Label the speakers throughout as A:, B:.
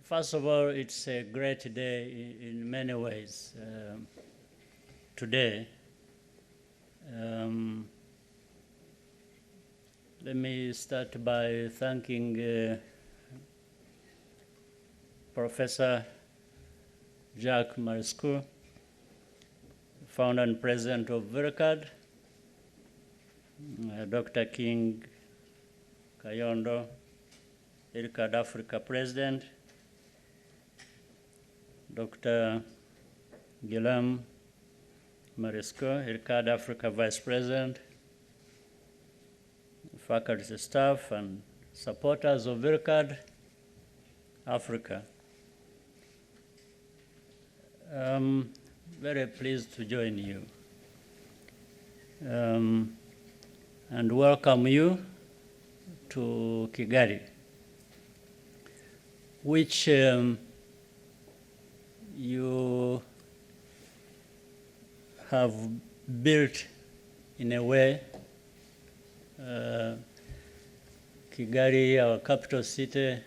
A: First of all, it's a great day in many ways. Today, let me start by thanking Professor Jacques Marescaux, founder and president of IRCAD, Dr. King Kayondo, IRCAD Africa president, Dr. Guillaume Marescaux, IRCAD Africa vice president, faculty staff and supporters of IRCAD Africa. I'm very pleased to join you and welcome you to Kigali, which you have built in a way. Kigali, our capital city,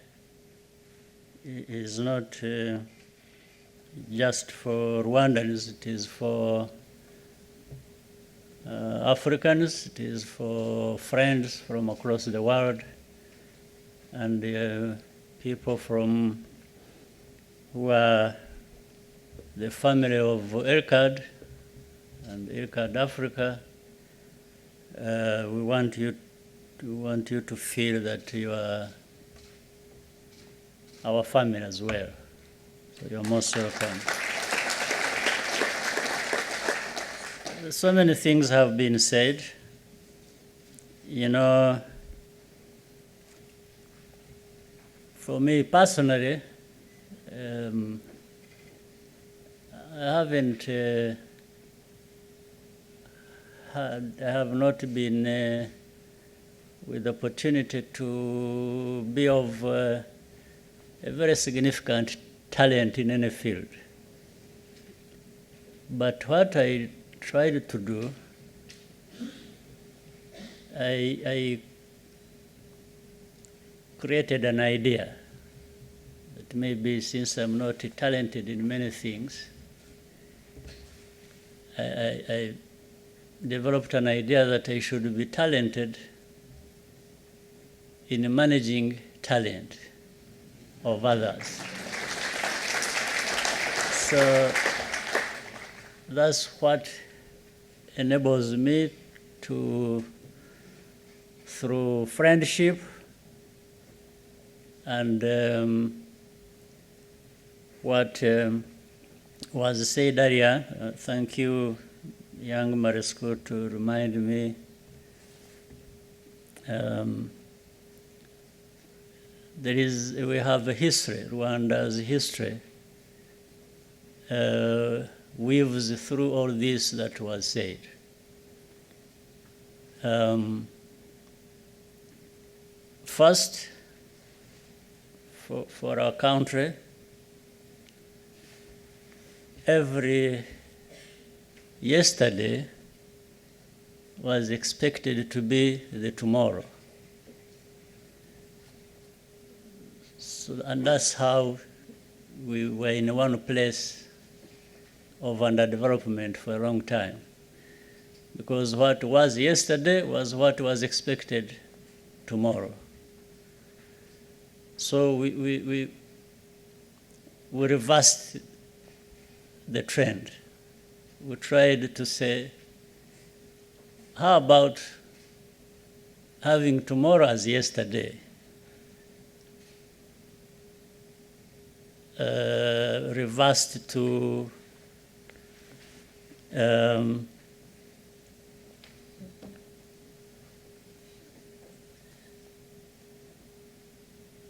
A: is not just for Rwandans, it is for Africans, it is for friends from across the world, and people from who are the family of IRCAD and IRCAD Africa. We want you to feel that you are our family as well. So you're most welcome. So many things have been said. You know, for me personally, I have not been with the opportunity to be of a very significant talent in any field. But what I tried to do, I created an idea that maybe since I'm not talented in many things, I developed an idea that I should be talented in managing talent of others. So that's what enables me to, through friendship and what was said earlier, thank you, young Marescaux, to remind me. We have a history, Rwanda's history weaves through all this that was said. First, for our country, every yesterday was expected to be the tomorrow. So, and that's how we were in one place of underdevelopment for a long time. Because what was yesterday was what was expected tomorrow. So we reversed the trend. We tried to say, how about having tomorrow as yesterday? Reversed to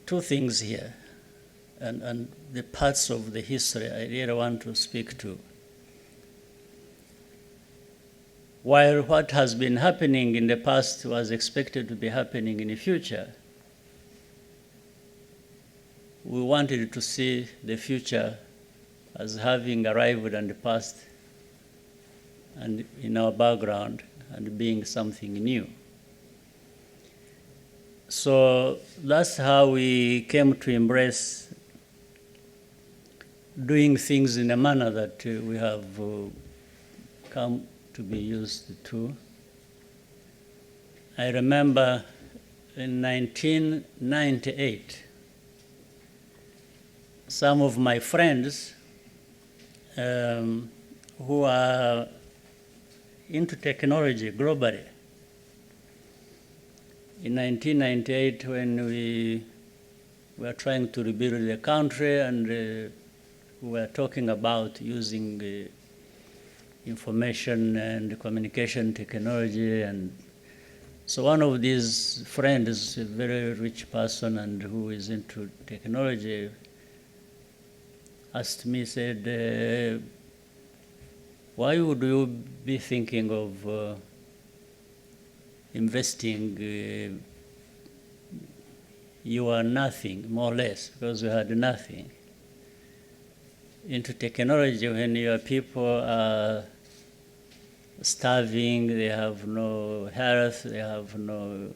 A: two things here, and the parts of the history I really want to speak to. While what has been happening in the past was expected to be happening in the future, we wanted to see the future as having arrived and passed and in our background and being something new. So that's how we came to embrace doing things in a manner that we have come to be used to. I remember in 1998, some of my friends who are into technology globally, in 1998, when we were trying to rebuild the country and we were talking about using information and communication technology. And so one of these friends, a very rich person and who is into technology, asked me, said, why would you be thinking of investing your nothing, more or less, because you had nothing, into technology when your people are starving, they have no health, they have no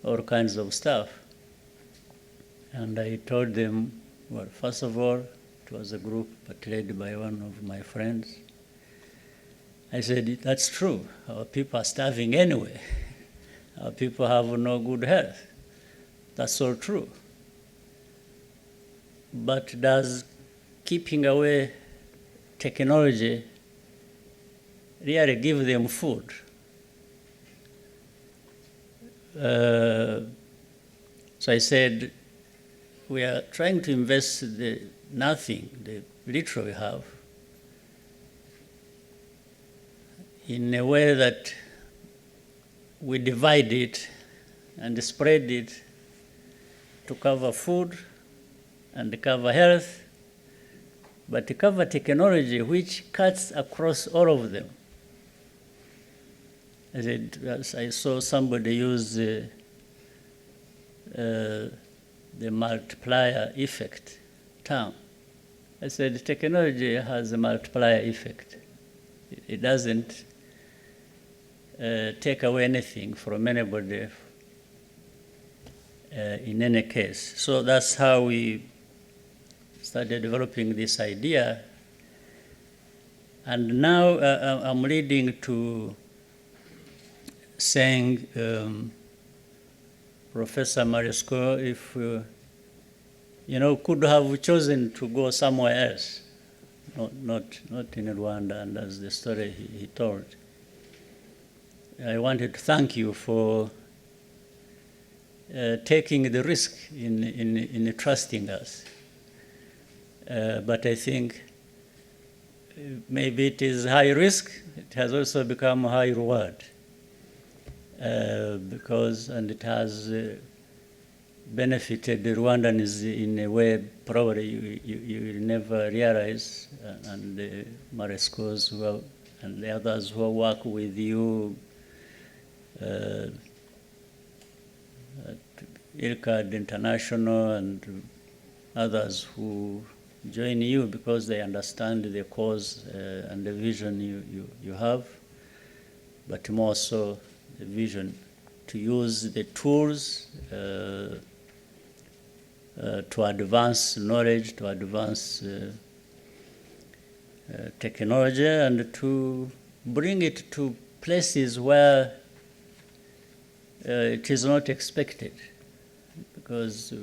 A: all kinds of stuff? And I told them, well, first of all, it was a group but led by one of my friends. I said, that's true. Our people are starving anyway. Our people have no good health. That's all true. But does keeping away technology really give them food? So I said, we are trying to invest the nothing, the little we have, in a way that we divide it and spread it to cover food and cover health, but to cover technology which cuts across all of them. I saw somebody use the multiplier effect term. I said, technology has a multiplier effect. It doesn't take away anything from anybody in any case. So that's how we started developing this idea. And now I'm leading to saying, Professor Maresco, if could have chosen to go somewhere else, not in Rwanda, and that's the story he told. I wanted to thank you for taking the risk in trusting us. But I think maybe it is high risk. It has also become high reward and it has benefited the Rwandans in a way probably you will never realize. And the Marescos and the others who work with you at IRCAD International and others who join you because they understand the cause and the vision you have, but more so the vision to use the tools to advance knowledge, to advance technology, and to bring it to places where it is not expected. Because,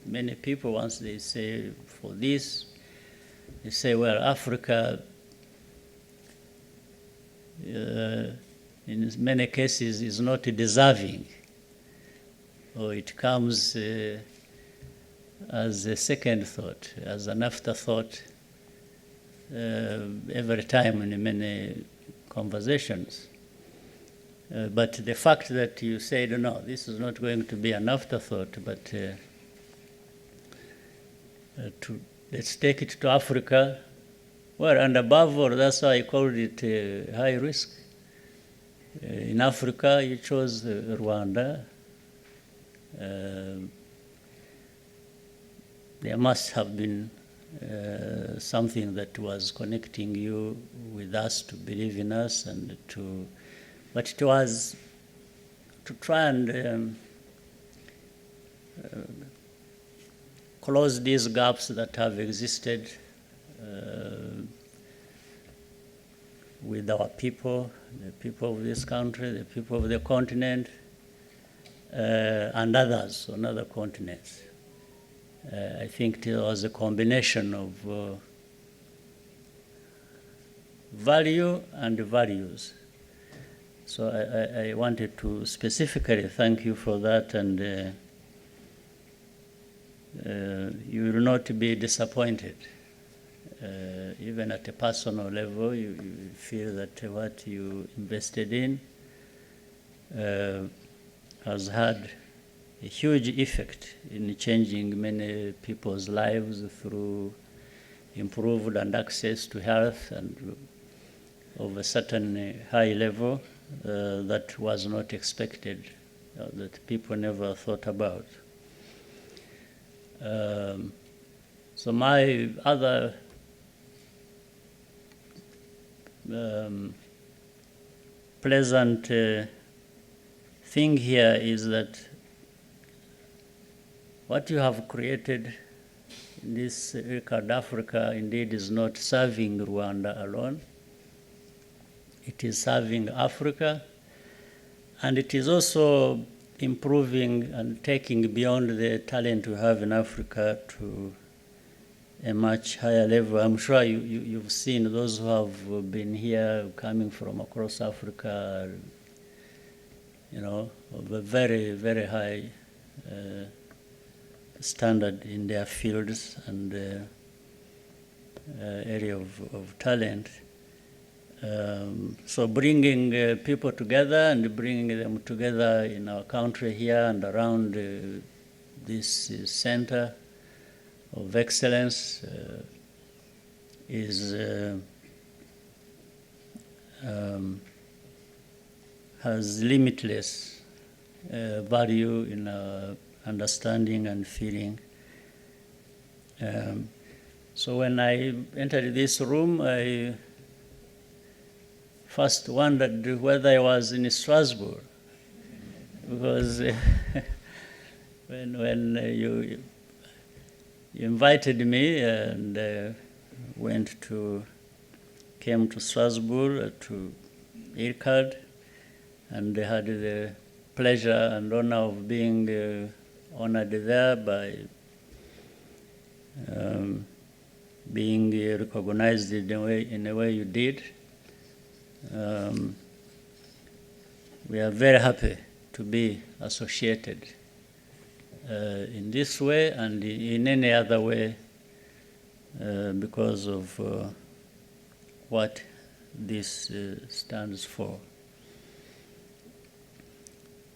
A: many people, once they say for this, they say, well, Africa, in many cases, is not deserving, or it comes as a second thought, as an afterthought every time in many conversations. But the fact that you said, no, this is not going to be an afterthought, but let's take it to Africa. Well, and above all, that's why I called it high risk. In Africa, you chose Rwanda. There must have been something that was connecting you with us to believe in us but it was to try and close these gaps that have existed with our people, the people of this country, the people of the continent, and others on other continents. I think it was a combination of value and values. So I wanted to specifically thank you for that, and you will not be disappointed. Even at a personal level, you feel that what you invested in has had a huge effect in changing many people's lives through improved and access to health and of a certain high level that was not expected, that people never thought about. So my other pleasant thing here is that what you have created in this IRCAD Africa indeed is not serving Rwanda alone. It is serving Africa, and it is also improving and taking beyond the talent we have in Africa to a much higher level. I'm sure you've seen those who have been here coming from across Africa, you know, of a very, very high standard in their fields and area of talent. So bringing people together and bringing them together in our country here and around this center of excellence has limitless value in our understanding and feeling. So when I entered this room, I first wondered whether I was in Strasbourg, because when you invited me and came to Strasbourg to IRCAD, and had the pleasure and honor of being honored there by being recognized in a way you did. We are very happy to be associated in this way and in any other way because of what this stands for.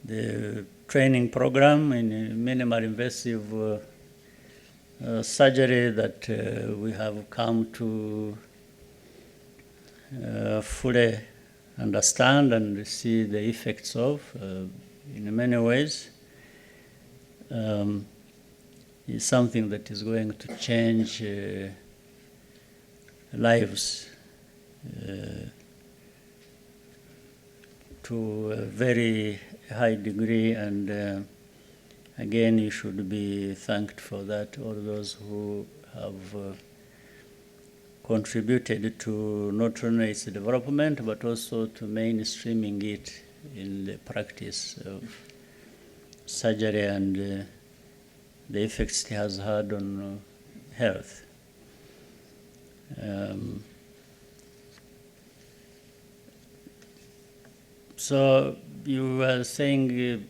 A: The training program in minimal invasive surgery that we have come to fully understand and see the effects of in many ways is something that is going to change lives to a very high degree, and again, you should be thanked for that, all those who have contributed to not only its development, but also to mainstreaming it in the practice of surgery and the effects it has had on health. So you were saying,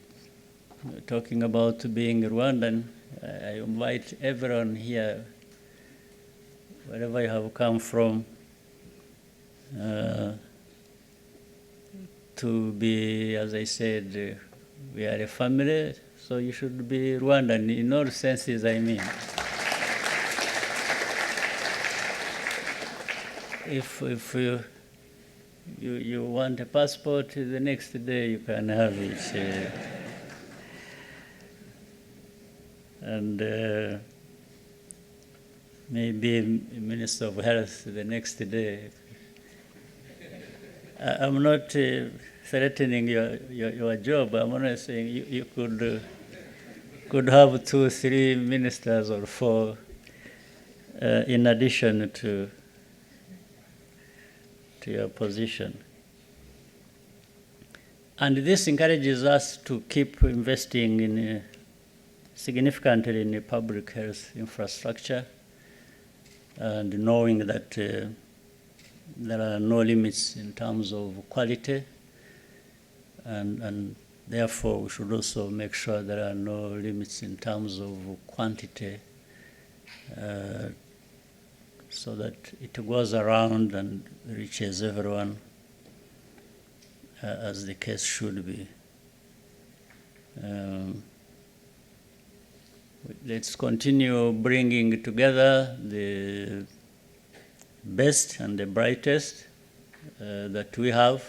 A: talking about being Rwandan, I invite everyone here, wherever you have come from, to be, as I said, we are a family, so you should be Rwandan in all senses, I mean. If you want a passport, the next day you can have it. And maybe Minister of Health the next day. I'm not threatening your job. I'm only saying you could have 2, 3 ministers or 4 in addition to your position. And this encourages us to keep investing in significantly in the public health infrastructure, and knowing that there are no limits in terms of quality, and therefore we should also make sure there are no limits in terms of quantity, so that it goes around and reaches everyone as the case should be. Let's continue bringing together the best and the brightest that we have,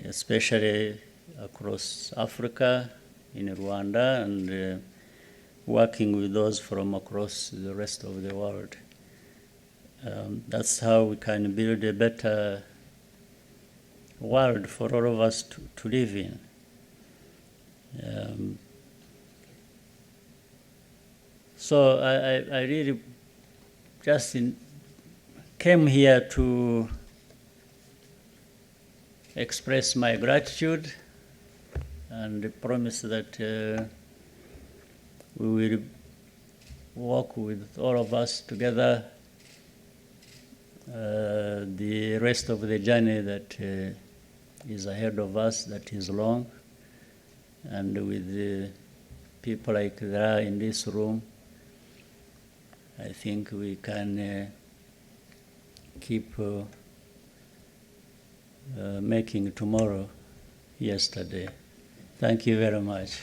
A: especially across Africa, in Rwanda, and working with those from across the rest of the world. That's how we can build a better world for all of us to live in. So I really just came here to express my gratitude and promise that we will work with all of us together the rest of the journey that is ahead of us, that is long, and with the people like there are in this room, I think we can keep making tomorrow yesterday. Thank you very much.